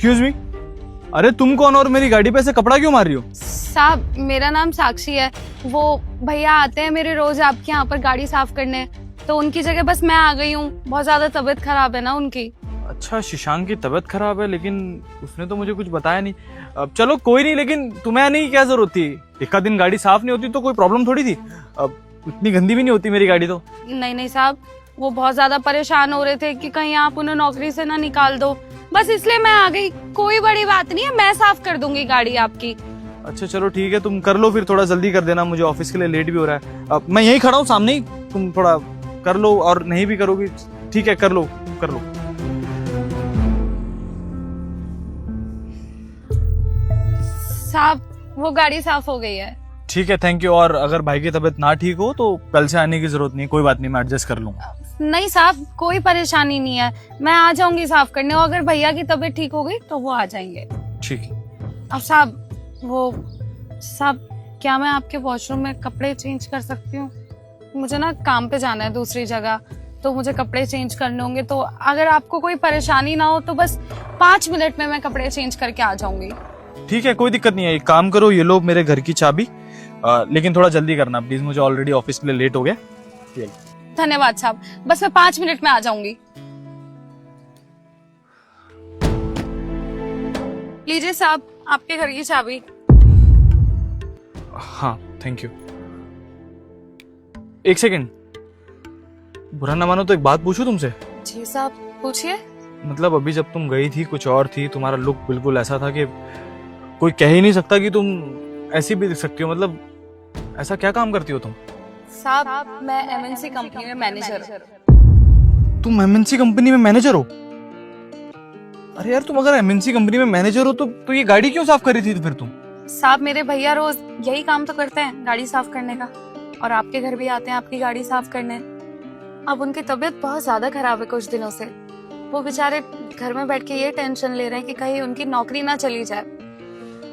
Excuse me, अरे तुम कौन और मेरी गाड़ी पे से कपड़ा क्यों मार रही हो? साहब मेरा नाम साक्षी है। वो भैया आते हैं मेरे रोज आपके यहाँ पर गाड़ी साफ करने, तो उनकी जगह बस मैं आ गई हूँ। बहुत ज्यादा तबीयत खराब है ना उनकी। अच्छा, शशांक की तबीयत खराब है, लेकिन उसने तो मुझे कुछ बताया नहीं। अब चलो कोई नहीं, लेकिन तुम्हें आने की क्या जरूरत थी? एक दिन गाड़ी साफ नहीं होती तो कोई प्रॉब्लम थोड़ी थी। अब इतनी गंदी भी नहीं होती मेरी गाड़ी तो। नहीं साहब, वो बहुत ज्यादा परेशान हो रहे थे कि कहीं आप उन्हें नौकरी से ना निकाल दो, बस इसलिए मैं आ गई। कोई बड़ी बात नहीं है, मैं साफ कर दूंगी गाड़ी आपकी। अच्छा चलो ठीक है, तुम कर लो फिर, थोड़ा जल्दी कर देना, मुझे ऑफिस के लिए लेट भी हो रहा है। अब मैं यहीं खड़ा हूँ सामने ही, तुम थोड़ा कर लो, और नहीं भी करोगी ठीक है, कर लो कर लो। साहब वो गाड़ी साफ हो गई है। ठीक है, थैंक यू। और अगर भाई की तबीयत ना ठीक हो तो कल से आने की जरूरत नहीं, कोई बात नहीं, मैं एडजस्ट कर लूंगा। नहीं साहब, कोई परेशानी नहीं है, मैं आ जाऊंगी साफ करने। और अगर भैया की तबीयत ठीक हो गई तो वो आ जाएंगे। ठीक है। अब साहब क्या मैं आपके वॉशरूम में कपड़े चेंज कर सकती हूँ? मुझे ना काम पे जाना है दूसरी जगह, तो मुझे कपड़े चेंज करने होंगे। तो अगर आपको कोई परेशानी ना हो तो बस 5 मिनट में मैं कपड़े चेंज करके आ जाऊंगी। ठीक है, कोई दिक्कत नहीं है। एक काम करो, ये लो मेरे घर की चाबी, लेकिन थोड़ा जल्दी करना प्लीज, मुझे ऑलरेडी ऑफिस के लिए लेट हो गया। धन्यवाद साहब, बस मैं 5 मिनट में आ जाऊंगी। लीजिए साहब आपके घर की चाबी। हाँ थैंक यू। एक सेकंड, बुरा ना मानो तो एक बात पूछूं तुमसे? जी साहब पूछिए। मतलब अभी जब तुम गई थी कुछ और थी, तुम्हारा लुक बिल्कुल ऐसा था कि कोई कह ही नहीं सकता कि तुम ऐसी भी दिख सकती हो। मतलब ऐसा क्या काम करती हो तुम? साहब मैं एमएनसी कंपनी में मैनेजर हूँ। तुम एमएनसी कंपनी में मैनेजर हो? अरे यार, तुम अगर एमएनसी कंपनी में मैनेजर हो तो ये गाड़ी क्यों साफ कर रही थी फिर तुम? साहब मेरे भैया रोज यही काम तो करते हैं, गाड़ी साफ करने का, और आपके घर भी आते हैं आपकी गाड़ी साफ करने। अब उनकी तबीयत बहुत ज्यादा खराब है कुछ दिनों से। वो बेचारे घर में बैठ के ये टेंशन ले रहे हैं कि कहीं उनकी नौकरी ना चली जाए।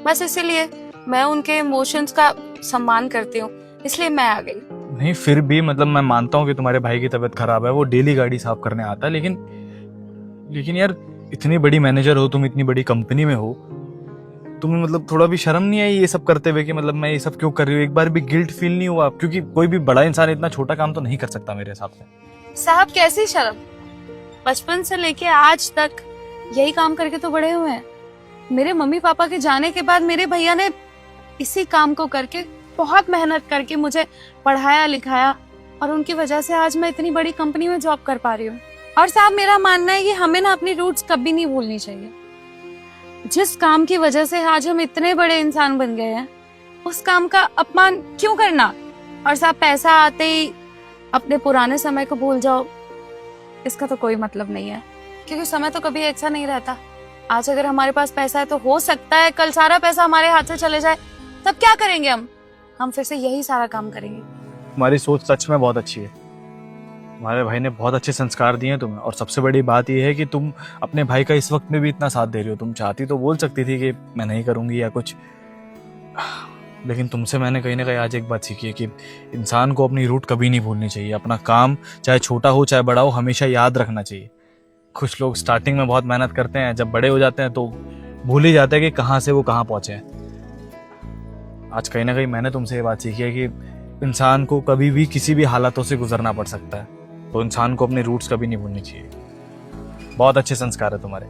बस इसीलिए मैं उनके इमोशंस का सम्मान करती हूँ, इसलिए मैं आ गई। नहीं फिर भी मतलब मैं मानता हूँ कि तुम्हारे भाई की तबीयत खराब है, वो डेली गाड़ी साफ करने आता है, लेकिन यार इतनी बड़ी मैनेजर हो तुम, इतनी बड़ी कंपनी में हो, तुम्हें मतलब थोड़ा भी शर्म नहीं आई ये सब करते हुए कि मतलब मैं ये सब क्यों कर रही हूँ? एक बार भी गिल्ट फील नहीं हुआ? क्योंकि कोई भी बड़ा इंसान इतना छोटा काम तो नहीं कर सकता मेरे हिसाब से। साहब कैसी शर्म, बचपन से लेके आज तक यही काम करके तो बड़े हुए हैं। मेरे मम्मी पापा के जाने के बाद मेरे भैया ने इसी काम को करके बहुत मेहनत करके मुझे पढ़ाया लिखाया, और उनकी वजह से आज मैं इतनी बड़ी कंपनी में जॉब कर पा रही हूँ। और साहब मेरा मानना है कि हमें ना अपनी रूट्स कभी नहीं भूलनी चाहिए। जिस काम की वजह से आज हम इतने बड़े इंसान बन गए हैं, उस काम का अपमान क्यों करना? और साहब पैसा आते ही अपने पुराने समय को भूल जाओ, इसका तो कोई मतलब नहीं है, क्योंकि समय तो कभी ऐसा नहीं रहता। आज अगर हमारे पास पैसा है तो हो सकता है कल सारा पैसा हमारे हाथ से चले जाए, तब क्या करेंगे हम फिर से यही सारा काम करेंगे। तुम्हारी सोच सच में बहुत अच्छी है, तुम्हारे भाई ने बहुत अच्छे संस्कार दिए हैं तुम्हें, और सबसे बड़ी बात यह है कि तुम अपने भाई का इस वक्त में भी इतना साथ दे रही हो। तुम चाहती तो बोल सकती थी कि मैं नहीं करूंगी या कुछ, लेकिन तुमसे मैंने कहीं ना कहीं आज एक बात सीखी है कि इंसान को अपनी रूट कभी नहीं भूलनी चाहिए। अपना काम चाहे छोटा हो चाहे बड़ा हो, हमेशा याद रखना चाहिए। कुछ लोग स्टार्टिंग में बहुत मेहनत करते हैं, जब बड़े हो जाते हैं तो भूल ही जाते हैं कि कहाँ से वो कहाँ पहुंचे हैं। आज कहीं ना कहीं मैंने तुमसे ये बात सीखी है कि इंसान को कभी भी किसी भी हालातों से गुजरना पड़ सकता है, तो इंसान को अपने रूट्स कभी नहीं भूलनी चाहिए। बहुत अच्छे संस्कार है तुम्हारे,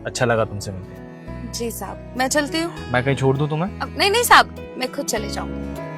अच्छा लगा तुमसे मिलकर। जी साहब मैं चलती हूँ। मैं कहीं छोड़ दूं तुम्हें? नहीं साहब, मैं खुद चले जाऊंगी।